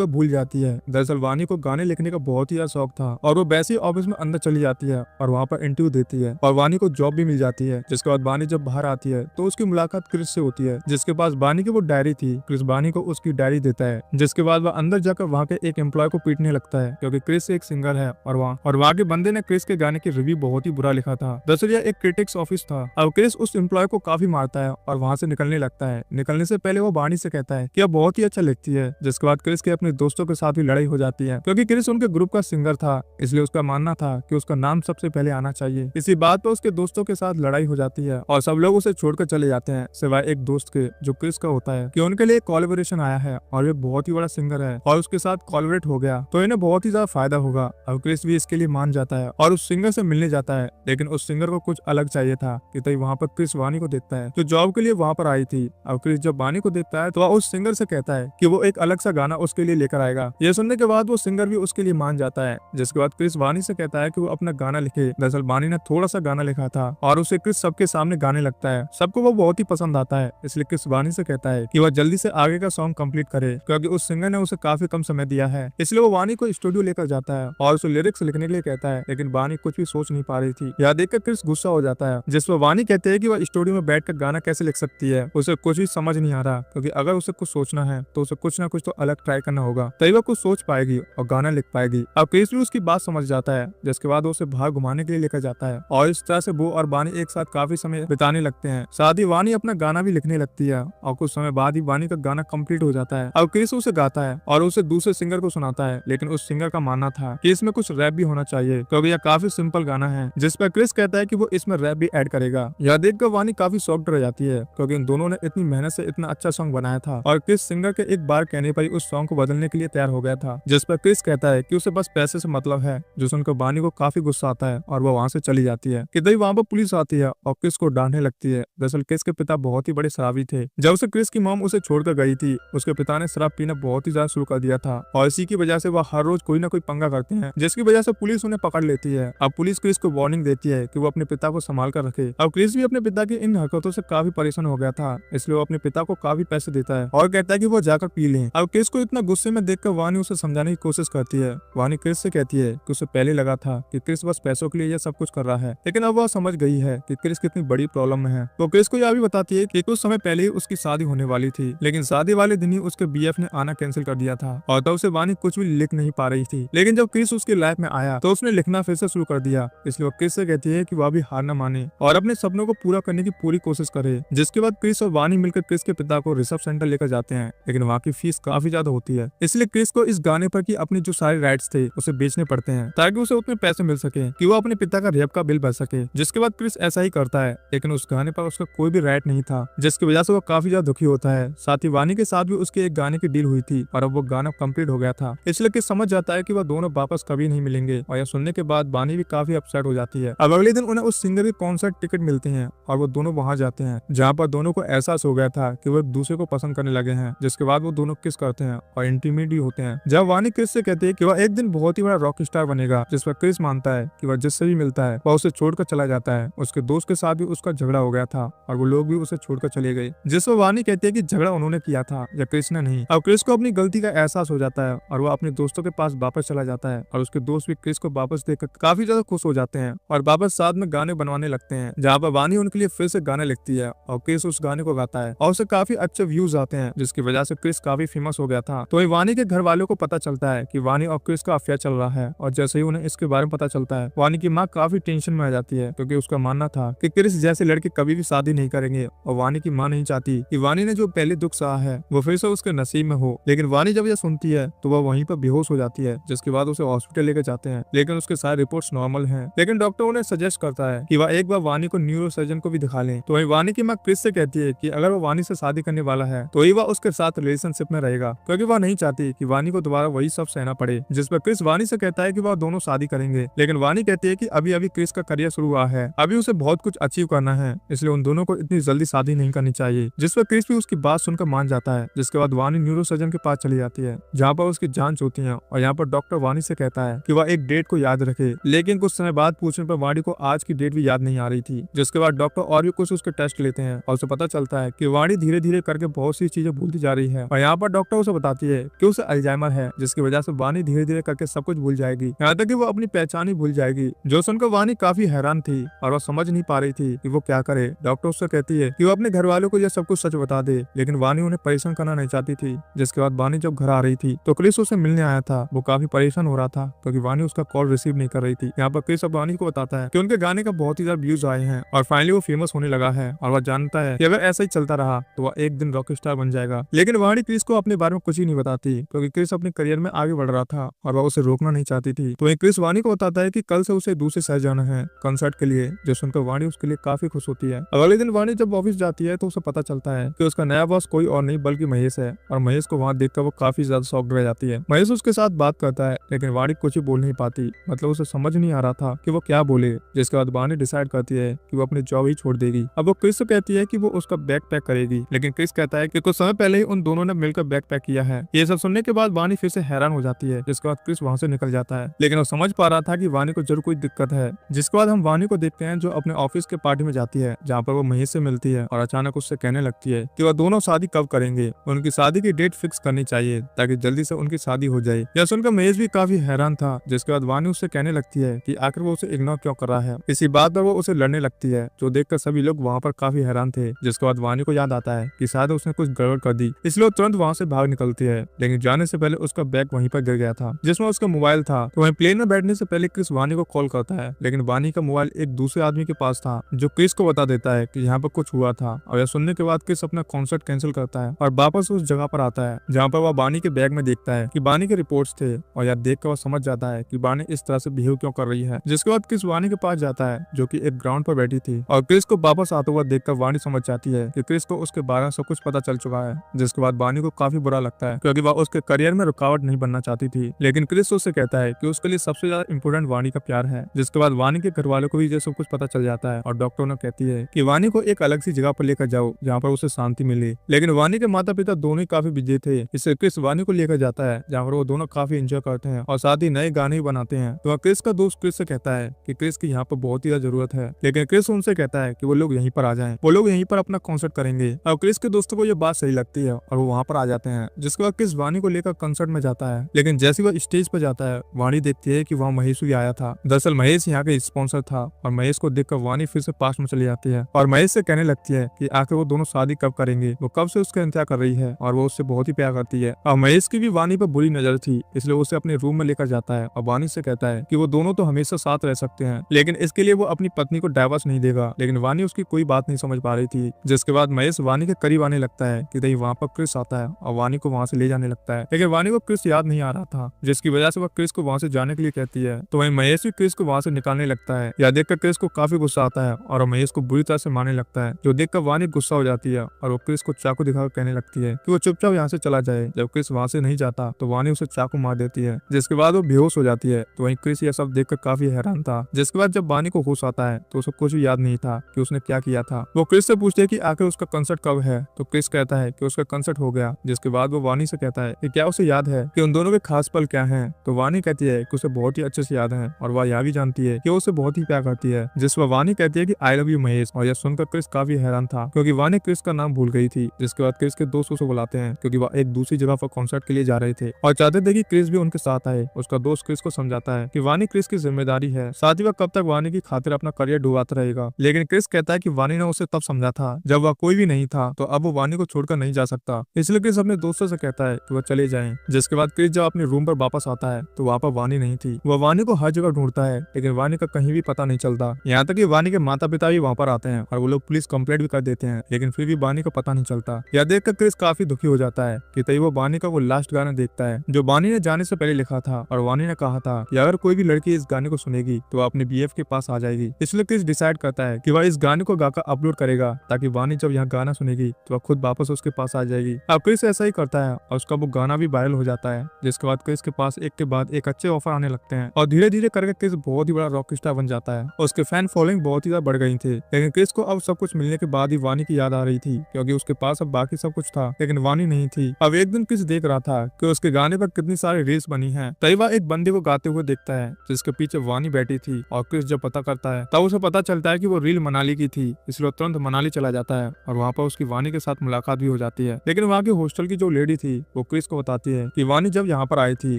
वह भूल जाती है। दरअसल वानी को गाने लिखने का बहुत ही ज्यादा शौक था और वो वैसे ही ऑफिस में अंदर चली जाती है और वहाँ पर इंटरव्यू देती है और वानी को जॉब भी मिल जाती है। जिसके बाद वानी जब बाहर आती है तो उसकी मुलाकात क्रिस से होती है, जिसके पास वानी की वो डायरी थी। क्रिस वानी को उसकी डायरी देता है, जिसके बाद वह अंदर जाकर वहाँ के एक एम्प्लॉय को पीटने लगता है क्योंकि क्रिस एक सिंगर है और वहाँ के बंदे ने क्रिस के गाने की रिव्यू बहुत ही बुरा लिखा था। दरअसल यह एक क्रिटिक्स ऑफिस था। अब क्रिस उस एम्प्लॉय को काफी मारता है और वहाँ से निकलने लगता है। निकलने से पहले वो वानी से कहता है कि यह बहुत ही अच्छा लिखती है। जिसके बाद क्रिस के अपने दोस्तों के साथ भी लड़ाई हो जाती है क्योंकि क्रिस उनके ग्रुप का सिंगर था, इसलिए उसका मानना था कि उसका नाम सबसे पहले आना चाहिए। इसी बात पर उसके दोस्तों के साथ लड़ाई हो जाती है और सब लोग उसे छोड़कर चले जाते हैं सिवाय एक दोस्त के, जो क्रिस का होता है कि उनके लिए कोलैबोरेशन आया है और ये बहुत ही बड़ा सिंगर है और उसके साथ कोलैबोरेट हो गया तो इन्हें बहुत ही ज्यादा फायदा होगा। अब क्रिस भी इसके लिए मान जाता है और उस सिंगर से मिलने जाता है, लेकिन उस सिंगर को कुछ अलग चाहिए था कि तभी वहाँ पर क्रिस वानी को देखता है जो जॉब के लिए वहाँ पर आई थी। अब क्रिस जब वानी को देखता है तो वह उस सिंगर से कहता है कि वो एक अलग सा गाना उसके लिए लेकर आएगा। ये सुनने के बाद वो सिंगर भी उसके लिए मान जाता है। जिसके बाद क्रिस वानी से कहता है कि वो अपना गाना लिखे। दरअसल वानी ने थोड़ा सा गाना लिखा था और उसे क्रिस सबके सामने गाने लगता है। सबको वो बहुत ही पसंद आता है, इसलिए क्रिस वानी से कहता है कि वह जल्दी से आगे का सॉन्ग कंप्लीट करे क्योंकि उस सिंगर ने उसे काफी कम समय दिया है। इसलिए वो वानी को स्टूडियो लेकर जाता है और उसे लिरिक्स लिखने के लिए कहता है, लेकिन वानी कुछ भी सोच नहीं पा रही थी। यह देखकर क्रिस गुस्सा हो जाता है, जिस पर वानी कहते हैं कि वह स्टूडियो में बैठकर गाना कैसे लिख सकती है। उसे कुछ भी समझ नहीं आ रहा क्योंकि अगर उसे कुछ सोचना है तो उसे कुछ ना कुछ तो अलग ट्राई करना होगा, तभी वह कुछ सोच पाएगी और गाना लिख पाएगी। अब क्रिस भी उसकी बात समझ जाता है, जिसके बाद वो उसे बाहर घुमाने के लिए लेकर जाता है और इस तरह से वो और वानी एक साथ काफी समय बिताने लगते हैं। साथ ही वानी अपना गाना भी लिखने लगती है और कुछ समय बाद ही वानी का गाना कंप्लीट हो जाता है। अब क्रिस उसे गाता है और उसे दूसरे सिंगर को सुनाता है, लेकिन उस सिंगर का मानना था कि इसमें कुछ रैप भी होना चाहिए क्योंकि यह काफी सिंपल गाना है। जिस पर क्रिस कहता है कि वो इसमें रैप भी ऐड करेगा। यह देखकर वानी काफी शॉक्ड रह जाती है क्योंकि इन दोनों ने इतनी मेहनत से इतना अच्छा सॉन्ग बनाया था और क्रिस सिंगर के एक बार कहने पर ही उस सॉन्ग को बदलने के लिए तैयार हो गया था। जिस पर क्रिस कहता है कि उसे बस पैसे से मतलब है, जो सुनकर वानी को काफी गुस्सा आता है और वो वहाँ से चली जाती है। कि तभी वहाँ पर पुलिस आती है और क्रिस को डांटने लगती है। दरअसल क्रिस के पिता बहुत ही बड़े शराबी थे। जब से क्रिस की मॉम उसे छोड़कर गई थी, उसके पिता ने शराब पीना बहुत ही ज्यादा शुरू कर दिया था और इसी की वजह से वह हर रोज कोई ना कोई पंगा करते हैं, जिसकी वजह से पुलिस उन्हें पकड़ लेती है। अब पुलिस क्रिस को वार्निंग देती है कि वो अपने पिता को संभाल कर रखे। अब क्रिस भी अपने पिता की इन हरकतों से काफी परेशान हो गया था, इसलिए वो अपने पिता को काफी पैसे देता है और कहता है कि वो जाकर पी लें। अब क्रिस को इतना गुस्से में देखकर वानी उसे समझाने की कोशिश करती है। वानी क्रिस से कहती है कि उसे पहले लगा था कि क्रिस बस पैसों के लिए यह सब कुछ कर रहा है, लेकिन अब वह समझ गई है कि क्रिस कितनी बड़ी प्रॉब्लम में है। तो क्रिस को यह भी बताती है कि कुछ समय पहले ही उसकी शादी होने वाली थी, लेकिन शादी वाले दिन ही उसके बीएफ ने आना कैंसिल कर दिया था और तब से वानी कुछ भी लिख नहीं पा रही थी। लेकिन जब क्रिस उसकी लाइफ में आया तो उसने लिखना फिर से शुरू कर दिया। इसलिए वो क्रिस से कहती है कि वह भी हार न माने और अपने सपनों को पूरा करने की पूरी कोशिश करे। जिसके बाद क्रिस और वानी मिलकर क्रिस के पिता को रिसर्च सेंटर लेकर जाते हैं, लेकिन वहाँ की फीस काफी ज्यादा होती है। इसलिए क्रिस को इस गाने पर की अपने जो सारे राइट्स थे उसे बेचने पड़ते हैं ताकि उसे उतने पैसे मिल सके कि वो अपने पिता का रेप का बिल भर सके। जिसके बाद क्रिस ऐसा ही करता है, लेकिन उस गाने पर उसका कोई भी राइट नहीं था, जिसकी वजह से वो काफी ज्यादा दुखी होता है। साथ ही वानी के साथ भी उसके एक गाने की डील हुई थी और अब वो गाना कंप्लीट हो गया था, इसलिए क्रिस समझ जाता है कि वह दोनों वापस कभी नहीं मिलेंगे। और यह सुनने के बाद वानी भी काफी अपसेट हो जाती है। अब अगले दिन उन्हें उस सिंगर के कॉन्सर्ट टिकट मिलते हैं और वो दोनों वहां जाते हैं, जहाँ पर दोनों को एहसास हो गया था कि वो एक दूसरे को पसंद करने लगे हैं। जिसके बाद वो दोनों किस करते हैं और इंटीमेट भी होते हैं। जब वानी क्रिस से कहती है कि वह एक दिन बहुत ही बड़ा रॉक स्टार बनेगा, जिस पर क्रिस मानता है कि वह जिससे भी मिलता है वह उसे छोड़कर चला जाता है। उसके दोस्त के साथ भी उसका झगड़ा हो गया था और वो लोग भी उसे छोड़कर चले गए। जिस पर वानी कहती है कि झगड़ा उन्होंने किया था या क्रिस ने नहीं। अब क्रिस को अपनी गलती का एहसास हो जाता है और वो अपने दोस्तों के पास वापस चला जाता है और उसके दोस्त भी क्रिस को वापस देखकर काफी ज्यादा खुश हो जाते हैं और वापस साथ में गाने बनवाने लगते हैं, जहाँ पर वानी उनके लिए फिर से गाने लिखती है और क्रिस उस गाने को गाता है और उसे काफी अच्छे व्यूज आते हैं, जिसकी वजह से क्रिस काफी फेमस हो गया था। तो वानी के घर वालों को पता चलता है कि वानी और क्रिस का अफेयर चल रहा है और जैसे ही उन्हें इसके बारे में पता चलता है, वानी की माँ काफी टेंशन में आ जाती है क्योंकि उसका मानना था कि क्रिस जैसे लड़के कभी भी शादी नहीं करेंगे और वानी की माँ नहीं चाहती कि वानी ने जो पहले दुख सहा है वो फिर से उसके नसीब में हो। लेकिन वानी जब यह सुनती है तो वह वहीं पर बेहोश हो जाती है, जिसके बाद उसे हॉस्पिटल लेकर जाते हैं, लेकिन उसके सारे रिपोर्ट्स नॉर्मल हैं। लेकिन डॉक्टर उन्हें सजेस्ट करता है कि वह एक बार वानी को न्यूरोसर्जन को भी दिखा लें। तो वही वानी की माँ क्रिस से कहती है कि अगर वो वानी से शादी करने वाला है तो ही वह उसके साथ रिलेशनशिप में रहेगा, क्योंकि वह नहीं चाहती कि वानी को दोबारा वही सब सहना पड़े। जिस पर क्रिस वानी से कहता है कि वह दोनों शादी करेंगे, लेकिन वानी कहती है कि अभी अभी क्रिस का करियर शुरू हुआ है, अभी उसे बहुत कुछ अचीव करना है, इसलिए उन दोनों को इतनी जल्दी शादी नहीं करनी चाहिए। जिस पर क्रिस भी उसकी बात सुनकर मान जाता है। जिसके बाद वानी न्यूरोसर्जन के पास चली जाती है, जहाँ पर उसकी जांच होती है और यहाँ पर डॉक्टर वानी से कहता है कि वह एक डेट को याद रखे। लेकिन कुछ समय बाद पूछने पर वानी को आज की डेट भी याद नहीं आ रही थी। जिसके बाद डॉक्टर और भी कुछ उसके टेस्ट लेते हैं और उसे पता चलता है कि वानी धीरे धीरे करके बहुत सी चीजें भूलती जा रही है और यहाँ पर डॉक्टर उसे बताती है है कि उसे अल्जाइमर है, जिसकी वजह से वानी धीरे धीरे करके सब कुछ भूल जाएगी, यहाँ तक कि वो अपनी पहचान ही भूल जाएगी। जो सुनकर वानी काफी हैरान थी और वो समझ नहीं पा रही थी कि वो क्या करे। डॉक्टर उससे कहती है कि वो अपने घर वालों को यह सब कुछ सच बता दे, लेकिन वानी उन्हें परेशान करना नहीं चाहती थी। जिसके बाद वानी जब घर आ रही थी तो क्रिस उसे मिलने आया था। वो काफी परेशान हो रहा था क्योंकि वानी उसका कॉल रिसीव नहीं कर रही थी। यहाँ पर क्रिस अब वानी को बताता है कि उनके गाने का बहुत ही ज्यादा व्यूज आए हैं और फाइनली वो फेमस होने लगा है, और वह जानता है कि अगर ऐसा ही चलता रहा तो वह एक दिन रॉक स्टार बन जाएगा। लेकिन वानी क्रिस को अपने बारे में कुछ ही नहीं बताती क्योंकि क्रिस अपने करियर में आगे बढ़ रहा था और वह उसे रोकना नहीं चाहती थी। तो क्रिस वानी को बताता है कि कल से उसे दूसरे शहर जाना है कंसर्ट के लिए, जो सुनकर वानी उसके लिए काफी खुश होती है। अगले दिन वानी जब ऑफिस जाती है तो उसे पता चलता है कि उसका नया बॉस कोई और नहीं बल्कि महेश है, और महेश को वहाँ देखकर वो काफी ज्यादा शॉक्ड रह जाती है। महेश उसके साथ बात करता है लेकिन वानी कुछ ही बोल नहीं पाती, मतलब उसे समझ नहीं आ रहा था कि वो क्या बोले। जिसके बाद वानी डिसाइड करती है कि वो अपनी जॉब ही छोड़ देगी। अब वो क्रिस से कहती है कि वो उसका बैग पैक करेगी, लेकिन क्रिस कहता है कि कुछ समय पहले ही उन दोनों ने मिलकर बैग पैक किया है। ये सब सुनने के बाद वानी फिर से हैरान हो जाती है। जिसके बाद क्रिस वहाँ से निकल जाता है, लेकिन वो समझ पा रहा था कि वानी को जरूर कोई दिक्कत है। जिसके बाद हम वानी को देखते हैं जो अपने ऑफिस के पार्टी में जाती है, जहाँ पर वो महेश से मिलती है और अचानक उससे कहने लगती है कि वह दोनों शादी कब करेंगे, उनकी शादी की डेट फिक्स करनी चाहिए ताकि जल्दी से उनकी शादी हो जाए। यह सुनकर महेश भी काफी हैरान था। जिसके बाद वानी उससे कहने लगती है कि आखिर वो उसे इग्नोर क्यों कर रहा है। इसी बात पर वो उसे लड़ने लगती है, जो देखकर सभी लोग वहाँ पर काफी हैरान थे। जिसके बाद वानी को याद आता है कि शायद उसने कुछ गड़बड़ कर दी, इसलिए वो तुरंत वहाँ से भाग निकलती है। लेकिन जाने से पहले उसका बैग वहीं पर गिर गया था जिसमें उसका मोबाइल था। तो वहीं प्लेन में बैठने से पहले क्रिस वानी को कॉल करता है, लेकिन वानी का मोबाइल एक दूसरे आदमी के पास था जो क्रिस को बता देता है कि यहाँ पर कुछ हुआ था। और यह सुनने के बाद क्रिस अपना कॉन्सर्ट कैंसिल करता है और वापस उस जगह पर आता है जहाँ पर वह वानी के बैग में देखता है कि वानी के रिपोर्ट्स थे, और यह देखकर वह समझ जाता है कि वानी इस तरह से बिहेव क्यों कर रही है। जिसके बाद क्रिस वानी के पास जाता है जो कि एक ग्राउंड पर बैठी थी, और क्रिस को वापस आता हुआ देखकर वानी समझ जाती है कि क्रिस को उसके बारे में सब कुछ पता चल चुका है। जिसके बाद वानी को काफी बुरा लगता है क्योंकि वह उसके करियर में रुकावट नहीं बनना चाहती थी, लेकिन क्रिस उससे कहता है कि उसके लिए सबसे ज्यादा इंपोर्टेंट वानी का प्यार है। जिसके बाद वानी के घर वालों को भी ये सब कुछ पता चल जाता है और डॉक्टर ने कहती है कि वानी को एक अलग सी जगह पर लेकर जाओ जहाँ पर उसे शांति मिले। लेकिन वानी के माता पिता दोनों ही काफी बिजी थे, इससे क्रिस वानी को लेकर जाता है जहाँ पर वो दोनों काफी एंजॉय करते हैं और साथ ही नए गाने भी बनाते हैं। तो क्रिस का दोस्त क्रिस से कहता है कि क्रिस की यहाँ पर बहुत ही ज्यादा जरूरत है, लेकिन क्रिस उनसे कहता है कि वो लोग यहीं पर आ जाएं, वो लोग यहीं पर अपना कॉन्सर्ट करेंगे। अब क्रिस के दोस्तों को ये बात सही लगती है और वो वहाँ पर आ जाते हैं। जिसके बाद क्रिस वानी को लेकर कंसर्ट में जाता है, लेकिन जैसे वह स्टेज पर जाता है वानी देखती है कि वहाँ महेश भी आया था। दरअसल महेश यहाँ के स्पॉन्सर था, और महेश को देखकर वानी फिर से पास में चली जाती है और महेश से कहने लगती है कि आखिर वो दोनों शादी कब करेंगे, वो कब से उसका इंतजार कर रही है और वो उससे बहुत ही प्यार करती है। और महेश की भी वानी पर बुरी नजर थी, इसलिए उसे अपने रूम में लेकर जाता है और वानी से कहता है कि वो दोनों तो हमेशा साथ रह सकते हैं, लेकिन इसके लिए वो अपनी पत्नी को डाइवोर्स नहीं देगा। लेकिन वानी उसकी कोई बात नहीं समझ पा रही थी। जिसके बाद महेश वानी के करीब आने लगता है कि तभी वहाँ पर क्रिस आता है और वानी को वहाँ से ले जाने लगता है, लेकिन वानी को क्रिस याद नहीं आ रहा था, जिसकी वजह से वह क्रिस को वहाँ से जाने के लिए कहती है। तो वहीं महेश भी क्रिस को वहाँ से निकालने लगता है। यह देखकर क्रिस को काफी गुस्सा आता है और महेश को बुरी तरह से मारने लगता है, जो देखकर वानी गुस्सा हो जाती है और वो क्रिस को चाकू दिखाकर कहने लगती है कि वो चुपचाप यहाँ से चला जाए। जब क्रिस वहाँ से नहीं जाता तो वानी उसे चाकू मार देती है, जिसके बाद वो बेहोश हो जाती है। तो वहीं क्रिस यह सब देखकर काफी हैरान था। जिसके बाद जब वानी को होश आता है तो उसे कुछ भी याद नहीं था कि उसने क्या किया था। वो क्रिस से पूछती है कि आखिर उसका कंसर्ट कब है, तो क्रिस कहता है कि उसका कंसर्ट हो गया। जिसके बाद वो वानी से कहता है कि क्या उसे याद है कि उन दोनों के खास पल क्या हैं। तो वानी कहती है कि उसे बहुत ही अच्छे से याद है और वह यह भी जानती है कि वो उसे बहुत ही प्यार करती है। जिस पर वानी कहती है कि आई लव यू महेश, और यह सुनकर क्रिस काफी हैरान था क्योंकि वानी क्रिस का नाम भूल गई थी। जिसके बाद क्रिस के दोस्त उसे बुलाते हैं क्योंकि वह एक दूसरी जगह पर कॉन्सर्ट के लिए जा रहे थे और चाहते थे कि क्रिस भी उनके साथ आए। उसका दोस्त क्रिस को समझाता है कि वानी क्रिस की जिम्मेदारी है, साथ ही वह कब तक वानी की खातिर अपना करियर डुबाता रहेगा। लेकिन क्रिस कहता है कि वानी ने उसे तब समझा था जब वह कोई भी नहीं था, तो अब वो वानी को छोड़कर नहीं जा सकता। इसलिए क्रिस अपने दोस्तों से कहता है कि वह चले जाएं। जिसके बाद क्रिस जब अपने रूम पर वापस आता है तो वहाँ पर वानी नहीं थी। वह वानी को हर जगह ढूंढता है, लेकिन वानी का कहीं भी पता नहीं चलता। यहाँ तक कि वानी के माता पिता भी वहाँ पर आते हैं और वो लोग पुलिस कंप्लेंट भी कर देते हैं, लेकिन फिर भी वानी का पता नहीं चलता। यह देखकर क्रिस काफी दुखी हो जाता है कि तभी वो वानी का वो लास्ट गाना देखता है जो वानी ने जाने से पहले लिखा था, और वानी ने कहा था कि अगर कोई भी लड़की इस गाने को सुनेगी तो वह अपने बीएफ के पास आ जाएगी। इसलिए क्रिस डिसाइड करता है कि वह इस गाने को गाकर अपलोड करेगा ताकि वानी जब यहाँ गाना सुनेगी तो वह खुद वापस उसके पास आ जाएगी। अब क्रिस ऐसा ही करता है और उसका वो गाना भी वायरल हो जाता है। जिसके बाद क्रिस के पास एक के बाद एक अच्छे ऑफर आने लगते हैं और धीरे धीरे करके क्रिस बहुत ही बड़ा रॉक स्टार बन जाता है। उसके फैन फॉलोइंग बहुत ही ज्यादा बढ़ गई थी। लेकिन क्रिस को अब सब कुछ मिलने के बाद ही वानी की याद आ रही थी क्योंकि उसके पास अब बाकी सब कुछ था लेकिन वानी नहीं थी। अब एक दिन क्रिस देख रहा था कि उसके गाने पर कितनी सारी रील्स बनी है। तभी वह एक बंदे को गाते हुए देखता है जिसके पीछे वानी बैठी थी, और क्रिस जब पता करता है तब उसे पता चलता है कि वो रील मनाली की थी। इसलिए तुरंत मनाली चला जाता है और वहाँ पर उसकी वानी के साथ मुलाकात भी हो जाती है। लेकिन वहाँ की हॉस्टल की जो लेडी थी वो क्रिस को बताती है कि वानी जब यहाँ पर आई थी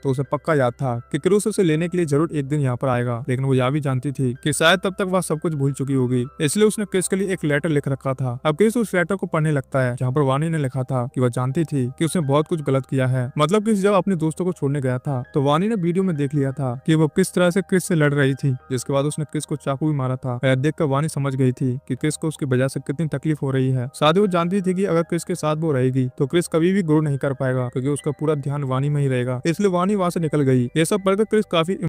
तो उसे पक्का याद था कि क्रिस उसे लेने के लिए जरूर एक दिन यहाँ पर आएगा, लेकिन वो यह भी जानती थी कि शायद तब तक वह सब कुछ भूल चुकी होगी, इसलिए उसने क्रिस के लिए एक लेटर लिख रखा था। अब क्रिस उस लेटर को पढ़ने लगता है जहाँ पर वानी ने लिखा था कि वह जानती थी कि उसने बहुत कुछ गलत किया है। मतलब क्रिस जब अपने दोस्तों को छोड़ने गया था तो वानी ने वीडियो में देख लिया था कि वो किस तरह से क्रिस से लड़ रही थी, जिसके बाद उसने क्रिस को चाकू भी मारा था। यह देखकर वानी समझ गई थी कि क्रिस को उसकी वजह से कितनी तकलीफ हो रही है। साथ ही वो जानती थी कि अगर क्रिस के साथ वो रहेगी तो क्रिस कभी भी ग्रो नहीं कर पाएगा, क्योंकि उसका पूरा ध्यान वानी में ही रहेगा। इसलिए वानी वहां से निकल गई। ये सब पढ़कर क्रिस काफी